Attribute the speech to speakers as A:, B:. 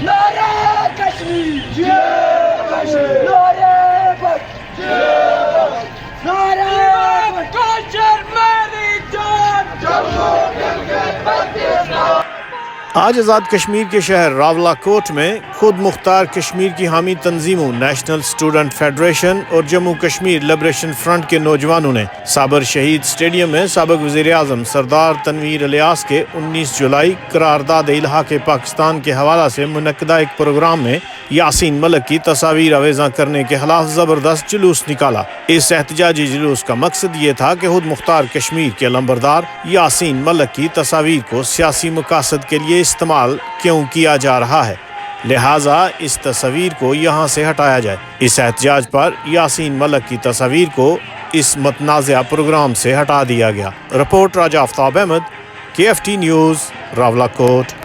A: نعرہ کشمیر نعرہ بخش نعرہ کوچر میری جان جموں
B: آج آزاد کشمیر کے شہر راولہ کوٹ میں خود مختار کشمیر کی حامی تنظیموں نیشنل اسٹوڈنٹ فیڈریشن اور جموں کشمیر لبریشن فرنٹ کے نوجوانوں نے صابر شہید اسٹیڈیم میں سابق وزیر اعظم سردار تنویر الیاس کے 19 جولائی قرارداد الحاق پاکستان کے حوالہ سے منعقدہ ایک پروگرام میں یاسین ملک کی تصاویر آویزاں کرنے کے خلاف زبردست جلوس نکالا۔ اس احتجاجی جلوس کا مقصد یہ تھا کہ خود مختار کشمیر کے علمبردار یاسین ملک کی تصاویر کو سیاسی مقاصد کے لیے استعمال کیوں کیا جا رہا ہے، لہٰذا اس تصویر کو یہاں سے ہٹایا جائے۔ اس احتجاج پر یاسین ملک کی تصاویر کو اس متنازعہ پروگرام سے ہٹا دیا گیا۔ رپورٹ راجہ آفتاب احمد، KFT نیوز، راولہ کوٹ۔